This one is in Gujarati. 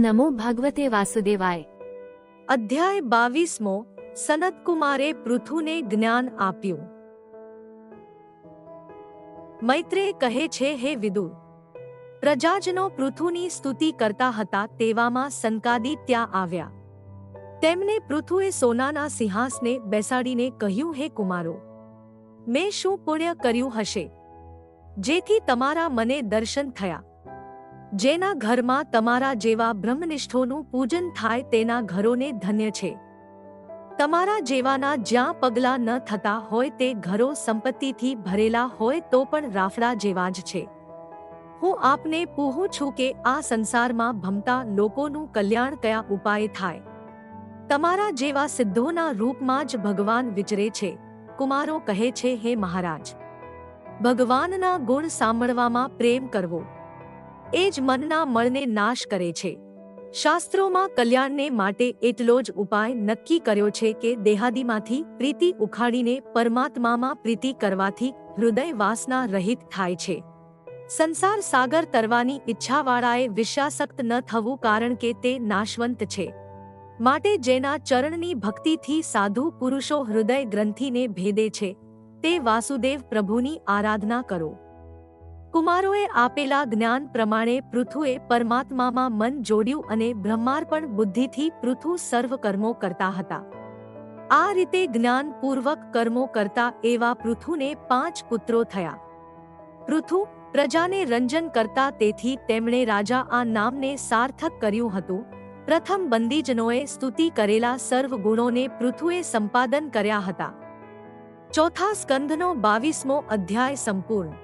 નમો ભગવતે વાસુદેવાય। અધ્યાય 22મો। સનતકુમારે પૃથુને જ્ઞાન આપ્યું। મૈત્રેય કહે છે, હે વિદુર, પ્રજાજનો પૃથુની સ્તુતિ કરતા હતા તેવામાં સનકાદિ ત્યાં આવ્યા। તેમને પૃથુએ સોનાના સિંહાસને બેસાડીને કહ્યું, હે કુમારો, મેં શું પુણ્ય કર્યું હશે જેથી તમારા મને દર્શન થયા? જેના ઘરમાં તમારા જેવા બ્રહ્મનિષ્ઠોનું પૂજન થાય તેના ઘરોને ધન્ય છે। તમારા જેવાના જ્યાં પગલાં ન થતા હોય તે ઘરો સંપત્તિથી ભરેલા હોય તો પણ રાફડા જેવા જ છે। હું આપને પૂછું છું કે આ સંસારમાં ભમતા લોકોનું કલ્યાણ કયા ઉપાય થાય? તમારા જેવા સિદ્ધોના રૂપમાં જ ભગવાન વિચરે છે। કુમારો કહે છે, હે મહારાજ, ભગવાનના ગુણ સાંભળવામાં પ્રેમ કરવો એ જ મનના મળને નાશ કરે છે। શાસ્ત્રોમાં કલ્યાણને માટે એટલો જ ઉપાય નક્કી કર્યો છે કે દેહાદિમાંથી પ્રીતિ ઉખાડીને પરમાત્મામાં પ્રીતિ કરવાથી હૃદય વાસના રહિત થાય છે। સંસાર સાગર તરવાની ઈચ્છાવાળાએ વિષયાસક્ત ન થવું, કારણ કે તે નાશવંત છે। માટે જેના ચરણની ભક્તિથી સાધુ પુરુષો હૃદય ગ્રંથિને ભેદે છે તે વાસુદેવ પ્રભુની આરાધના કરો। કુમારોએ આપેલા જ્ઞાન પ્રમાણે પૃથુએ પરમાત્મામાં મન જોડ્યું અને બ્રહ્માર્પણ બુદ્ધિથી પૃથુ સર્વ કર્મો કરતા હતા। આ રીતે જ્ઞાનપૂર્વક કર્મો કરતા એવા પૃથુને 5 પુત્રો થયા। પૃથુ પ્રજાને રંજન કરતા, તેથી તેમણે રાજા આ નામને સાર્થક કર્યું હતું। પ્રથમ બંદીજનોએ સ્તુતિ કરેલા સર્વ ગુણોને પૃથુએ સંપાદન કર્યા હતા। ચોથા સ્કંધનો 22મો અધ્યાય સંપૂર્ણ।